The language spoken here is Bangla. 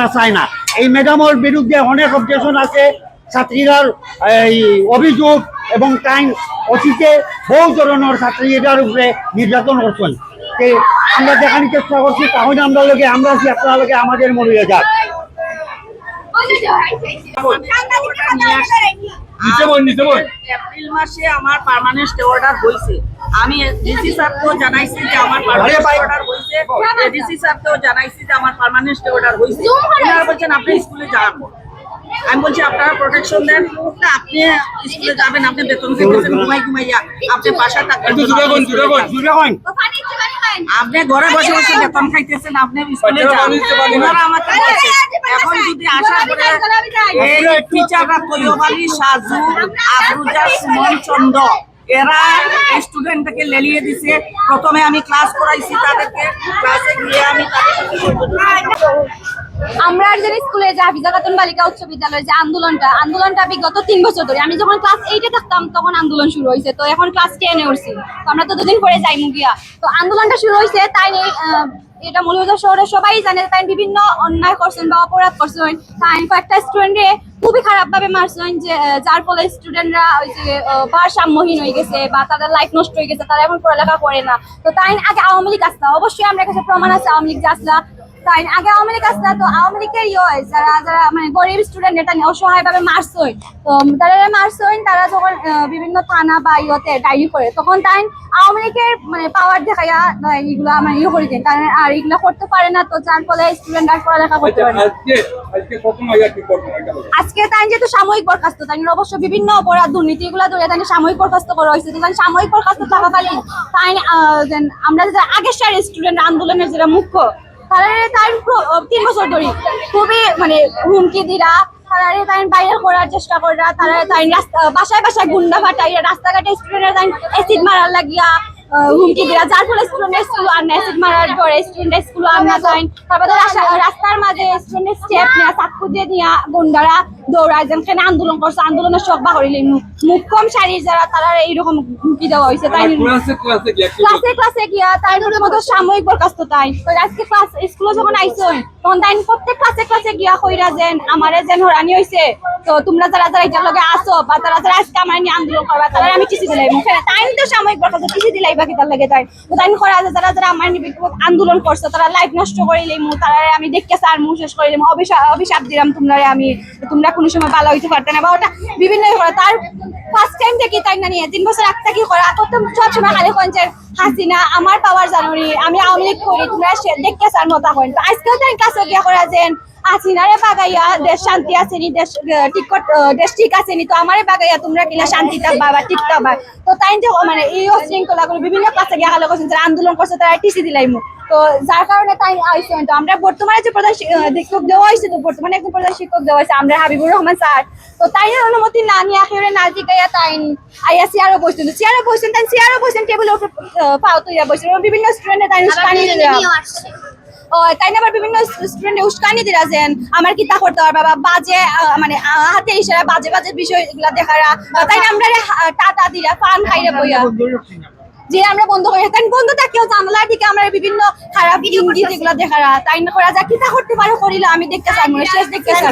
তারা চায় না। এই ম্যাডামের বিরুদ্ধে অনেক অবজেকশন আছে, ছাত্রীরার এই অভিযোগ এবং তাই অতীতে বহু ধরনের ছাত্রীদের উপরে নির্যাতন করছেন। আমরা দেখানোর চেষ্টা করছি, তাহলে আমরা লোকে আমরা আছি, আপনারা লোকে আমাদের মরিয়ে যাক। এপ্রিল মাসে আমার পার্মানেন্ট স্টে অর্ডার হয়েছে। আমি ডিসি স্যারকেও জানাইছি যে আমার পার্মানেন্ট অর্ডার হয়েছে, ডিসি স্যারকেও জানাইছি যে আমার পার্মানেন্ট স্টে অর্ডার হয়েছে। ওনারা বলছেন আপনি স্কুলে যান। আমি বলছি আপনারা প্রোটেকশন দেন, আপনি স্কুলে যাবেন, আপনি বেতন খাইতেছেন ঘুমাইয়া, আপনি বাসায় থাকবেন, আপনি ঘরে বসে বসে বেতন খাইতেছেন, আপনি স্কুলে যান। ওনারা আমাকে বলছে এখন যদি আসার পরে এই টিচাররা তৈয়ব আলী, সাজু, আফরুজা, সুমন চন্দ্র এরা স্টুডেন্টকে লেলিয়ে দিছে। প্রথমে আমি ক্লাস করাইছি তাদেরকে, ক্লাসে গিয়ে আমি আমরা যে স্কুলে যে হাফিজা খাতুন বালিকা উচ্চ বিদ্যালয়ের যে আন্দোলনটা বিগত 3 বছর ধরে, আমি যখন ক্লাস 8-এ থাকতাম তখন আন্দোলন শুরু হয়েছে। তো এখন ক্লাস 10-এ উঠছি, তো আমরা তো দুদিন পরে যাই মুগিয়া। তো আন্দোলনটা শুরু হয়েছে তাই এটা মৌলভীবাজার শহরে সবাই জানে, তাই বিভিন্ন অন্যায় করছেন বা অপরাধ করছেন। তাই কয়েকটা স্টুডেন্টে খুবই খারাপ ভাবে মারছেন, যে যার ফলে স্টুডেন্টরা ওই যে ভারসাম্যহীন হয়ে গেছে বা তাদের লাইফ নষ্ট হয়ে গেছে, তারা এখন পড়ালেখা করে না। তো তাই আগে আওয়ামী লীগ আসলা, অবশ্যই আমার কাছে প্রমাণ আছে আওয়ামী লীগ যে আসলা, তাই আগে আওয়ামী লীগ আসলা। তো আওয়ামী লীগের যারা যারা মানে গরিব স্টুডেন্ট এটা অসহায় ভাবে মারছেন, তো তারা মারছেন, তারা যখন বিভিন্ন থানা বা ডায়েরি করে, তখন তাই আওয়ামী লীগের মানে পাওয়ার দেখাইয়া এগুলা মানে করে দেন, কারণ আর এগুলা করতে পারে না। তো যার ফলে স্টুডেন্ট আর পড়ালেখা করতে পারে না। আজকে তাই যেহেতু সাময়িক বরখাস্ত, তাই অবশ্য বিভিন্ন অপরাধ দুর্নীতি এগুলা ধরে তাই সাময়িক বরখাস্ত করা হয়েছে। তাই সাময়িক বরখাস্ত থাকাকালীন তাই আমরা যারা আগের সারির স্টুডেন্ট আন্দোলনের যারা মুখ্য, তারা 3 বছর ধরে খুবই মানে হুমকি দিরা, তারা তাই বাইরে করার চেষ্টা করা, তারা তাই বাসায় বাসায় গুন্ডা ফাটাইয়া, রাস্তাঘাটে স্টুডেন্টের তাই অ্যাসিড মারার লাগিয়া হুমকি দিরা, যার ফলে স্টুডেন্ট স্কুল আর না, অ্যাসিড মারার পরে স্টুডেন্ট স্কুল আর না যায়। তারপরে রাস্তার মাঝে স্টুডেন্ট স্টেপ নেওয়া, চাকু দিয়ে নিয়ে গুন্ডারা দৌড়ায়, যেখানে আন্দোলন করছে, আন্দোলনের শোক বা করিলে মুখ্যম সারির যারা তারা এইরকম হুমকি দেওয়া হয়েছে। তাই ক্লাসে গিয়া তাই মতো সাময়িক বরখাস্ত। তাই আজকে ক্লাস স্কুলে যখন আইসন তখন তাই প্রত্যেক ক্লাসে গিয়া কইরা যেন আমারে যেন হরানি হয়েছে, তো তোমরা যারা যারা এটার লগে আসো বা তারা যারা আজকে আমার নিয়ে আন্দোলন করবা তারা আমি চিঠি দিলাই মুখে, তাই তো সাময়িক বরখাস্ত চিঠি দিলাই বা কিতার লাগে। তাই তো তাই করা আছে, যারা যারা আমার নিয়ে আন্দোলন করছো তারা লাইফ নষ্ট করিলে তারা আমি দেখতে চার মুখ শেষ করিলাম, অভিশাপ দিলাম তোমরা কোনো সময় ভালো হইতে পারতে না, বা ওটা বিভিন্ন করে। তার ফার্স্ট টাইম থেকে তাই না নিয়ে 3 বছর আগ থেকে করা, তো সবসময় খালি কঞ্চের হাসিনা আমার পাওয়ার জানুরি, আমি আওয়ামী লীগ করি, তোমরা দেখতে চার মতা করেন। তো আজকেও তাই কাছে গিয়া করা যেন হাসিনারে বাগাইয়া দেশ শান্তি আসেনি, দেশ ঠিক আসেনি, তো আমারে বাগাইয়া তোমরা কিনা শান্তি থাকবা বা ঠিক থাকবা। তো তাই মানে এই অশৃঙ্খলা করে বিভিন্ন কাছে গিয়া ভালো করছেন, যারা আন্দোলন করছে তারা টিসি দিলাইমু। তো যার কারণে তাই আইসেন। তো আমরা বর্তমানে যে প্রধান শিক্ষক দেওয়া হয়েছে, তো বর্তমানে একজন প্রধান শিক্ষক দেওয়া হয়েছে আমরা হাবিবুর রহমান স্যার। তো তাই অনুমতি না নিয়ে আখেরে না জিগাইয়া তাই আইয়া চেয়ারও বসছেন, তাই চেয়ারও বসছেন, টেবিলের উপর পাও তৈয়া বসছেন, বিভিন্ন স্টুডেন্টে তাই উস্কানি তাই না, আবার বিভিন্ন স্টুডেন্টে উস্কানি দিরা যেন আমার কিতা করতে পারবা বা বাজে মানে হাতে ইশারা বাজে বাজে বিষয় এগুলা দেখারা, তাই আমরা টাটা দিরা পান খাইরা বইয়া যে আমরা বন্ধ করে, তাই বন্ধ থাকেও জানালার দিকে আমরা বিভিন্ন খারাপ ইঙ্গিত যেগুলো দেখারা, তাই না করা যা কিতা করতে পারো করিলা আমি দেখতে চাই, শেষ দেখতে চাই।